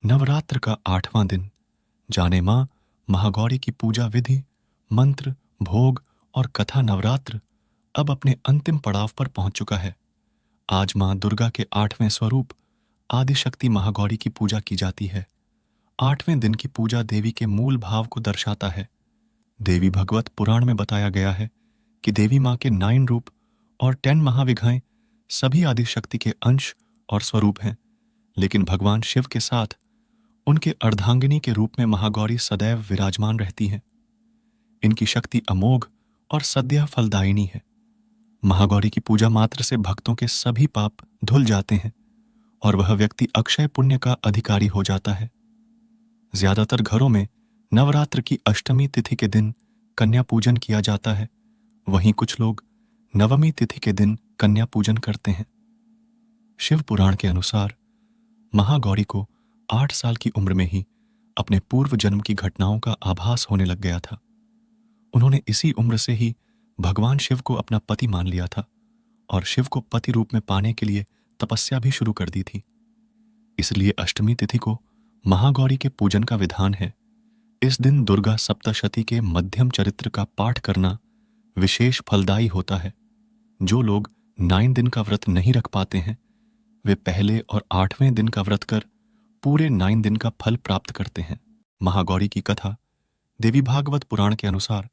नवरात्र का 8वां दिन। जाने माँ महागौरी की पूजा विधि, मंत्र, भोग और कथा नवरात्र अब अपने अंतिम पड़ाव पर पहुंच चुका है। आज माँ दुर्गा के 8वें स्वरूप आदिशक्ति महागौरी की पूजा की जाती है। 8वें दिन की पूजा देवी के मूल भाव को दर्शाता है। देवी भगवत पुराण में बताया गया है कि देवी माँ के 9 रूप और 10 महाविघाएं सभी आदिशक्ति के अंश और स्वरूप हैं, लेकिन भगवान शिव के साथ उनके अर्धांगिनी के रूप में महागौरी सदैव विराजमान रहती हैं। इनकी शक्ति अमोघ और सद्यः फलदायिनी है। महागौरी की पूजा मात्र से भक्तों के सभी पाप धुल जाते हैं और वह व्यक्ति अक्षय पुण्य का अधिकारी हो जाता है। ज्यादातर घरों में नवरात्र की अष्टमी तिथि के दिन कन्या पूजन किया जाता है, वहीं कुछ लोग नवमी तिथि के दिन कन्या पूजन करते हैं। शिव पुराण के अनुसार महागौरी को 8 साल की उम्र में ही अपने पूर्व जन्म की घटनाओं का आभास होने लग गया था। उन्होंने इसी उम्र से ही भगवान शिव को अपना पति मान लिया था और शिव को पति रूप में पाने के लिए तपस्या भी शुरू कर दी थी। इसलिए अष्टमी तिथि को महागौरी के पूजन का विधान है। इस दिन दुर्गा सप्तशती के मध्यम चरित्र का पाठ करना विशेष फलदायी होता है। जो लोग 9 दिन का व्रत नहीं रख पाते हैं, वे पहले और 8वें दिन का व्रत कर पूरे 9 दिन का फल प्राप्त करते हैं। महागौरी की कथा देवी भागवत पुराण के अनुसार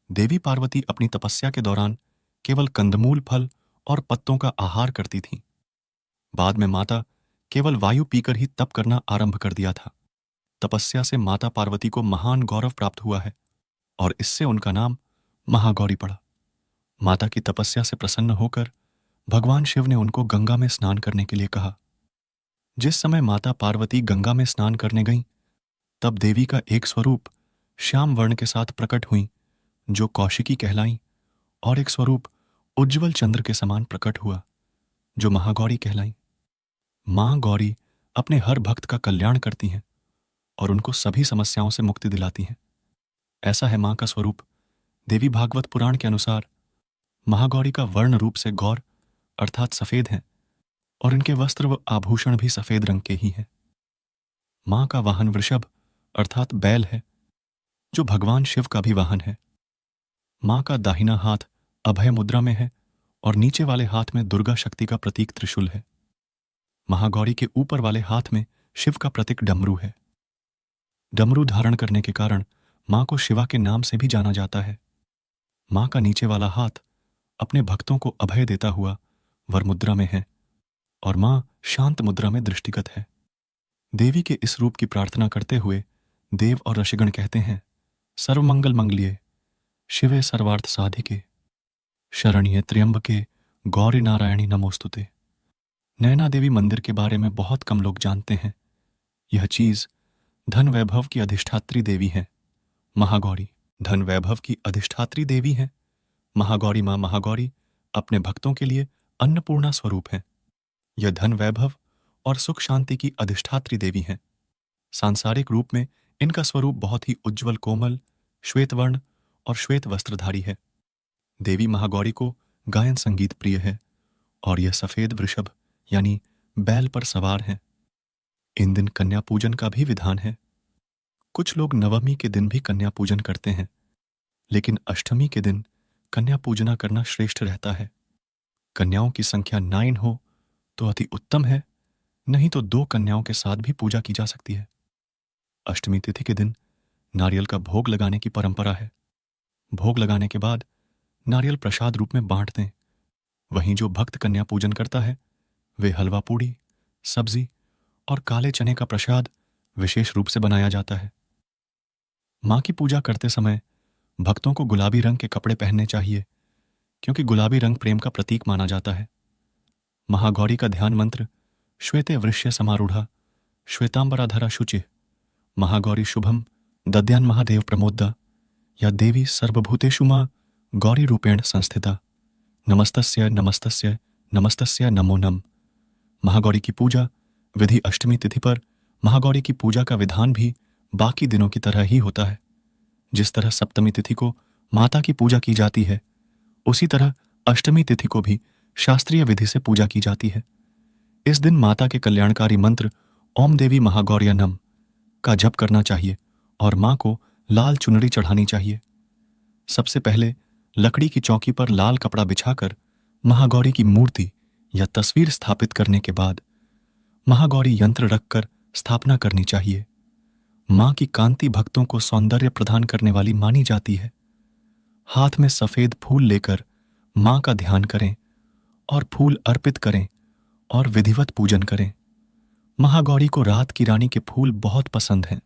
देवी पार्वती अपनी तपस्या के दौरान केवल कंदमूल फल और पत्तों का आहार करती थीं। बाद में माता केवल वायु पीकर ही तप करना आरंभ कर दिया था। तपस्या से माता पार्वती को महान गौरव प्राप्त हुआ है और इससे उनका नाम महागौरी पड़ा। माता की तपस्या से प्रसन्न होकर भगवान शिव ने उनको गंगा में स्नान करने के लिए कहा। जिस समय माता पार्वती गंगा में स्नान करने गईं, तब देवी का एक स्वरूप श्याम वर्ण के साथ प्रकट हुई, जो कौशिकी कहलाईं, और एक स्वरूप उज्ज्वल चंद्र के समान प्रकट हुआ, जो महागौरी कहलाईं। मां गौरी अपने हर भक्त का कल्याण करती हैं और उनको सभी समस्याओं से मुक्ति दिलाती हैं। ऐसा है मां का स्वरूप। देवी भागवत पुराण के अनुसार महागौरी का वर्ण रूप से गौर अर्थात सफेद है और इनके वस्त्र व आभूषण भी सफेद रंग के ही हैं। मां का वाहन वृषभ अर्थात बैल है, जो भगवान शिव का भी वाहन है। मां का दाहिना हाथ अभय मुद्रा में है और नीचे वाले हाथ में दुर्गा शक्ति का प्रतीक त्रिशूल है। महागौरी के ऊपर वाले हाथ में शिव का प्रतीक डमरू है। डमरू धारण करने के कारण मां को शिवा के नाम से भी जाना जाता है। मां का नीचे वाला हाथ अपने भक्तों को अभय देता हुआ वर मुद्रा में है और मां शांत मुद्रा में दृष्टिगत है। देवी के इस रूप की प्रार्थना करते हुए देव और ऋषिगण कहते हैं, सर्वमंगल मंगलिये शिवे सर्वार्थ साधिके शरण्ये त्र्यंबके गौरी नारायणी नमोस्तुते। नैना देवी मंदिर के बारे में बहुत कम लोग जानते हैं। यह चीज धन वैभव की अधिष्ठात्री देवी है। महागौरी धन वैभव की अधिष्ठात्री देवी है। महागौरी मां महागौरी अपने भक्तों के लिए अन्नपूर्णा स्वरूप है। यह धन वैभव और सुख शांति की अधिष्ठात्री देवी है। सांसारिक रूप में इनका स्वरूप बहुत ही उज्ज्वल, कोमल, श्वेत वर्ण और श्वेत वस्त्रधारी है। देवी महागौरी को गायन संगीत प्रिय है और यह सफेद वृषभ यानी बैल पर सवार है। इन दिन कन्या पूजन का भी विधान है। कुछ लोग नवमी के दिन भी कन्या पूजन करते हैं, लेकिन अष्टमी के दिन कन्या पूजना करना श्रेष्ठ रहता है। कन्याओं की संख्या 9 हो तो अति उत्तम है, नहीं तो 2 कन्याओं के साथ भी पूजा की जा सकती है। अष्टमी तिथि के दिन नारियल का भोग लगाने की परंपरा है। भोग लगाने के बाद नारियल प्रसाद रूप में बांट दें। वहीं जो भक्त कन्या पूजन करता है, वे हलवा पूड़ी, सब्जी और काले चने का प्रसाद विशेष रूप से बनाया जाता है। मां की पूजा करते समय भक्तों को गुलाबी रंग के कपड़े पहनने चाहिए, क्योंकि गुलाबी रंग प्रेम का प्रतीक माना जाता है। महागौरी का ध्यान मंत्र श्वेते वृष्य समारूढ़ा श्वेतांबराधरा शुचि महागौरी शुभम दद्यान महादेव प्रमोदा या देवी सर्वभूतेषु मां गौरी रूपेण संस्थिता नमस्तस्य नमस्तस्य नमस्तस्य नमो नम। महागौरी की पूजा विधि अष्टमी तिथि पर महागौरी की पूजा का विधान भी बाकी दिनों की तरह ही होता है। जिस तरह सप्तमी तिथि को माता की पूजा की जाती है, उसी तरह अष्टमी तिथि को भी शास्त्रीय विधि से पूजा की जाती है। इस दिन माता के कल्याणकारी मंत्र ओम देवी महागौर्यनम का जप करना चाहिए और माँ को लाल चुनरी चढ़ानी चाहिए। सबसे पहले लकड़ी की चौकी पर लाल कपड़ा बिछाकर महागौरी की मूर्ति या तस्वीर स्थापित करने के बाद महागौरी यंत्र रखकर स्थापना करनी चाहिए। माँ की कांति भक्तों को सौंदर्य प्रदान करने वाली मानी जाती है। हाथ में सफेद फूल लेकर माँ का ध्यान करें और फूल अर्पित करें और विधिवत पूजन करें। महागौरी को रात की रानी के फूल बहुत पसंद हैं।